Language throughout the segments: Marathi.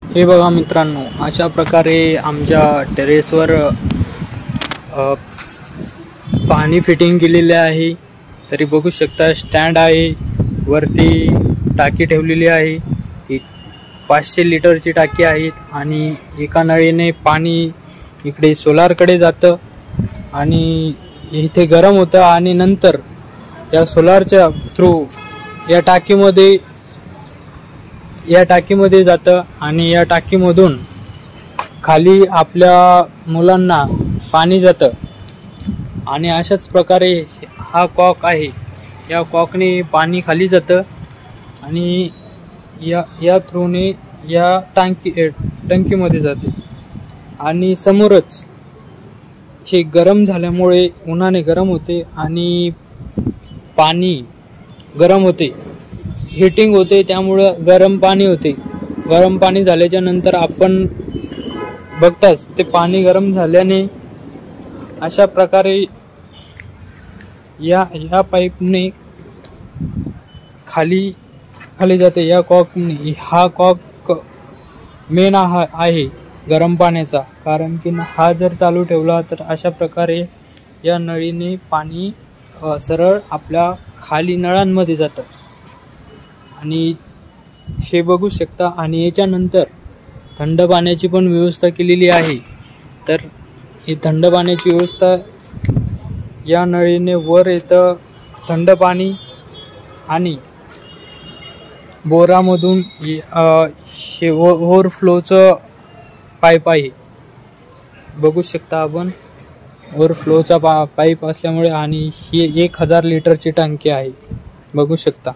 हे बघा मित्रांनो, अशा प्रकारे आमच्या टेरेसवर पाणी फिटिंग केलेले आहे. तरी बघू शकता स्टँड आहे, वरती टाकी ठेवलेली आहे. ती 500 लिटरची टाकी आहे आणि एका नळीने पाणी इकडे सोलारकडे जातं आणि इथे गरम होतं आणि नंतर या सोलारच्या थ्रू या टाकीमध्ये जातं आणि या टाकीमधून खाली आपल्या मुलांना पाणी जातं. आणि अशाच प्रकारे हा कॉक आहे, या कॉकने पाणी खाली जातं आणि या थ्रूने या टंकीमध्ये जाते. आणि समोरच हे गरम झाल्यामुळे उन्हाने गरम होते आणि पाणी गरम होते, हीटिंग होते, त्यामुळं गरम पाणी होते. गरम पाणी झाल्याच्या नंतर आपण बघताच ते पाणी गरम झाल्याने अशा प्रकारे या पाईपने खाली जाते. या कॉकने, हा कॉक मेन आहे गरम पाण्याचा, कारण की हा जर चालू ठेवला तर अशा प्रकारे या नळीने पाणी सरळ आपल्या खाली नळांमध्ये जातं. आणि हे बघू शकता. आणि याच्यानंतर थंड पाण्याची पण व्यवस्था केलेली आहे. तर ही थंड पाण्याची व्यवस्था या नळीने वर येतं थंड पाणी आणि बोरामधून हे ओव्हरफ्लोचं पाईप आहे. बघू शकता आपण, ओव्हरफ्लोचा पाईप असल्यामुळे. आणि ही 1000 लिटरची टाकी आहे. बघू शकता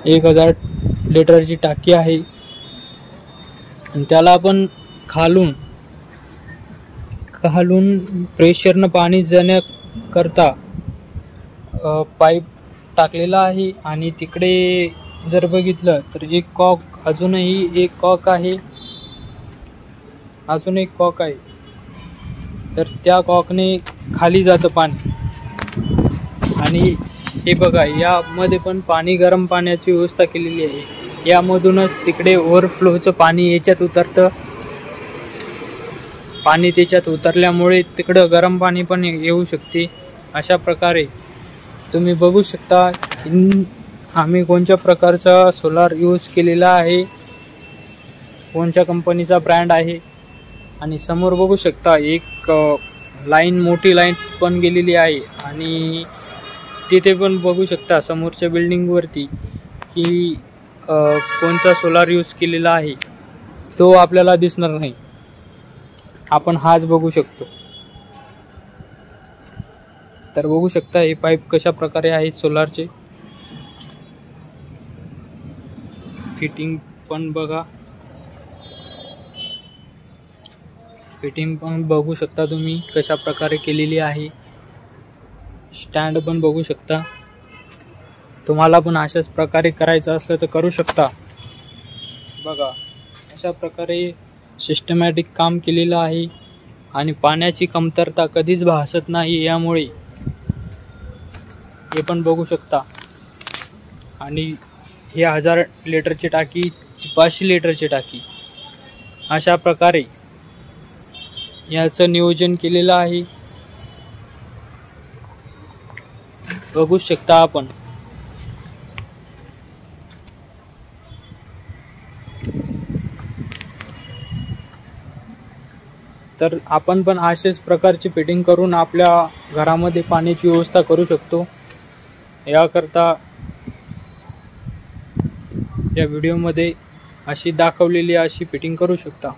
1000 लिटरची टाकी आहे. आणि त्याला आपण खालून प्रेशरनं पाणी जाण्याकरता पाईप टाकलेला आहे. आणि तिकडे जर बघितलं तर अजूनही एक कॉक आहे. तर त्या कॉकने खाली जातं पाणी. आणि हे बघा, यामध्ये पण गरम पाण्याची व्यवस्था केलेली आहे. यामधूनच तिकडे ओव्हरफ्लोचं पाणी याच्यात उतरतं. पाणी त्याच्यात उतरल्यामुळे तिकडं गरम पाणी पण येऊ शकते. अशा प्रकारे तुम्ही बघू शकता की आम्ही कोणत्या प्रकारचा सोलार यूज केलेला आहे, कोणत्या कंपनीचा ब्रँड आहे. आणि समोर बघू शकता एक मोठी लाईन पण गेलेली आहे. आणि तिथे पण बघू शकता समोरच्या बिल्डिंगवरती की कोणता सोलार यूज केलेला आहे तो आपल्याला दिसणार नाही, आपण हाच बघू शकतो. तर बघू शकता हे पाईप कशा प्रकारे आहे सोलारचे. फिटिंग पण बघू शकता तुम्ही कशा प्रकारे केलेली आहे. स्टँड पण बघू शकता. तुम्हाला पण अशाच प्रकारे करायचं असलं तर करू शकता. बघा, अशा प्रकारे सिस्टमॅटिक काम केलेलं आहे. आणि पाण्याची कमतरता कधीच भासत नाही यामुळे. हे पण बघू शकता. आणि हे 1000 लिटरची टाकी, 500 लिटरची टाकी, अशा प्रकारे याचं नियोजन केलेलं आहे. बघू शकता आपण. तर आपण पण अशाच प्रकारची फिटिंग करून आपल्या घरामध्ये पाण्याची व्यवस्था करू शकतो. याकरता या व्हिडिओमध्ये अशी दाखवलेली अशी फिटिंग करू शकता.